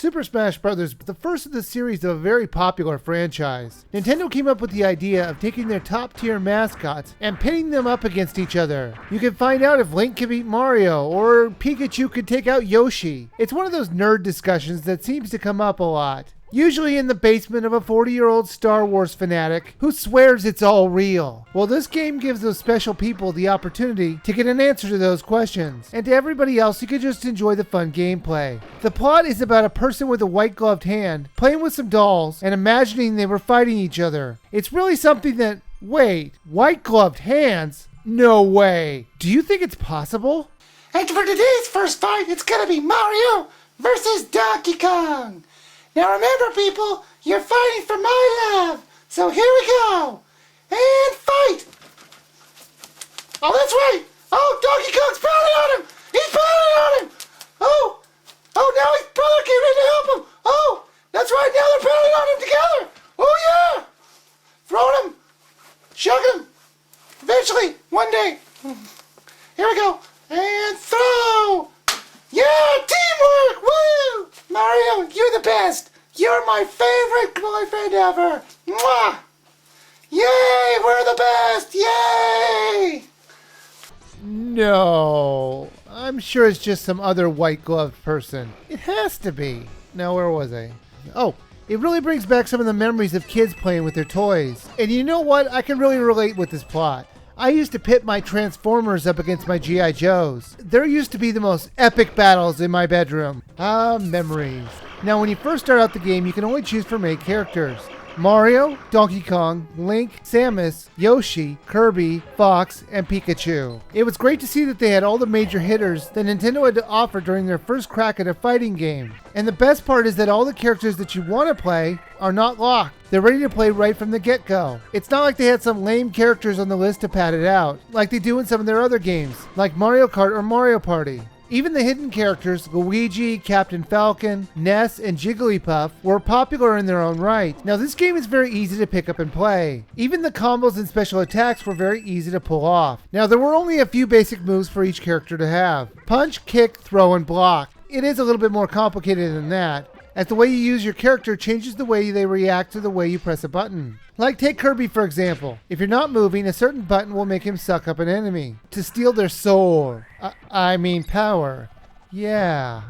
Super Smash Bros. The first of the series of a very popular franchise. Nintendo came up with the idea of taking their top-tier mascots and pitting them up against each other. You can find out if Link can beat Mario, or Pikachu could take out Yoshi. It's one of those nerd discussions that seems to come up a lot. Usually in the basement of a 40-year-old Star Wars fanatic who swears it's all real. Well, this game gives those special people the opportunity to get an answer to those questions. And to everybody else, you can just enjoy the fun gameplay. The plot is about a person with a white-gloved hand playing with some dolls and imagining they were fighting each other. It's really something that... Wait, white-gloved hands? No way. Do you think it's possible? And for today's first fight, it's gonna be Mario versus Donkey Kong. Now remember, people, you're fighting for my love. So here we go. And fight. Oh, that's right. Oh, Donkey Kong's pounding on him. He's pounding on him. Oh, now his brother came in to help him. Oh, that's right. Now they're pounding on him together. Oh, yeah. Throwing him. Shugging him. Eventually, one day. Here we go. And throw. Yeah, teamwork. Woo. Mario, you're the best. You're my favorite boyfriend ever. Mwah. Yay, we're the best. Yay. No. I'm sure it's just some other white-gloved person. It has to be. Now, where was I? Oh, it really brings back some of the memories of kids playing with their toys. And you know what? I can really relate with this plot. I used to pit my Transformers up against my G.I. Joes. There used to be the most epic battles in my bedroom. Ah, memories. Now, when you first start out the game, you can only choose from 8 characters. Mario, Donkey Kong, Link, Samus, Yoshi, Kirby, Fox, and Pikachu. It was great to see that they had all the major hitters that Nintendo had to offer during their first crack at a fighting game. And the best part is that all the characters that you want to play are not locked. They're ready to play right from the get-go. It's not like they had some lame characters on the list to pad it out, like they do in some of their other games, like Mario Kart or Mario Party. Even the hidden characters, Luigi, Captain Falcon, Ness, and Jigglypuff, were popular in their own right. Now, this game is very easy to pick up and play. Even the combos and special attacks were very easy to pull off. Now, there were only a few basic moves for each character to have: punch, kick, throw, and block. It is a little bit more complicated than that, as the way you use your character changes the way they react to the way you press a button. Like take Kirby for example. If you're not moving, a certain button will make him suck up an enemy to steal their soul. I mean power. Yeah,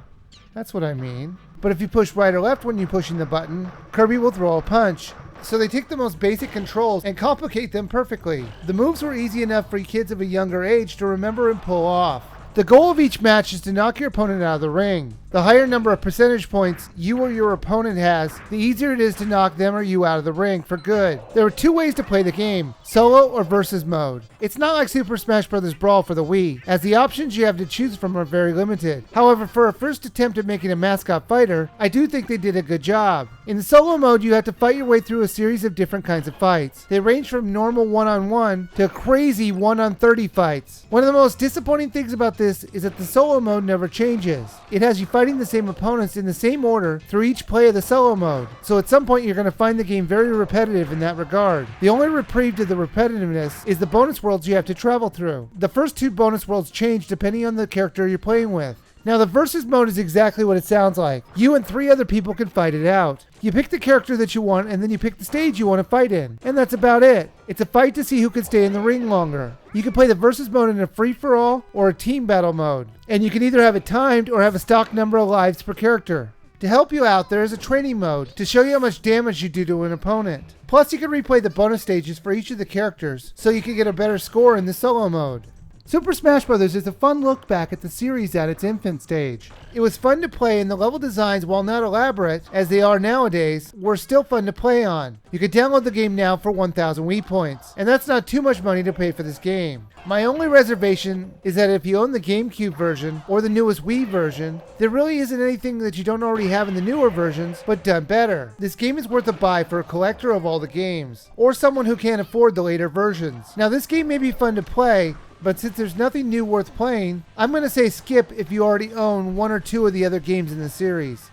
that's what I mean. But if you push right or left when you're pushing the button, Kirby will throw a punch. So they take the most basic controls and complicate them perfectly. The moves were easy enough for kids of a younger age to remember and pull off. The goal of each match is to knock your opponent out of the ring. The higher number of percentage points you or your opponent has, the easier it is to knock them or you out of the ring for good. There are 2 ways to play the game, solo or versus mode. It's not like Super Smash Bros. Brawl for the Wii, as the options you have to choose from are very limited. However, for a first attempt at making a mascot fighter, I do think they did a good job. In the solo mode, you have to fight your way through a series of different kinds of fights. They range from normal 1-on-1 to crazy 1-on-30 fights. One of the most disappointing things about this is that the solo mode never changes. It has you fighting the same opponents in the same order through each play of the solo mode. So at some point you're going to find the game very repetitive in that regard. The only reprieve to the repetitiveness is the bonus worlds you have to travel through. The first 2 bonus worlds change depending on the character you're playing with. Now the versus mode is exactly what it sounds like. You and 3 other people can fight it out. You pick the character that you want and then you pick the stage you want to fight in. And that's about it. It's a fight to see who can stay in the ring longer. You can play the versus mode in a free-for-all or a team battle mode. And you can either have it timed or have a stock number of lives per character. To help you out, there is a training mode to show you how much damage you do to an opponent. Plus you can replay the bonus stages for each of the characters so you can get a better score in the solo mode. Super Smash Bros. Is a fun look back at the series at its infant stage. It was fun to play, and the level designs, while not elaborate as they are nowadays, were still fun to play on. You can download the game now for 1,000 Wii points, and that's not too much money to pay for this game. My only reservation is that if you own the GameCube version or the newest Wii version, there really isn't anything that you don't already have in the newer versions, but done better. This game is worth a buy for a collector of all the games, or someone who can't afford the later versions. Now this game may be fun to play, but since there's nothing new worth playing, I'm going to say skip if you already own 1 or 2 of the other games in the series.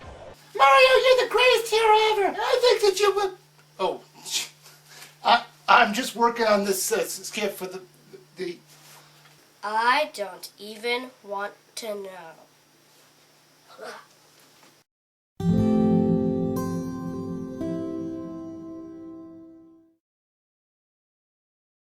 Mario, you're the greatest hero ever. I think that you would... Oh, I'm just working on this skip for the... I don't even want to know.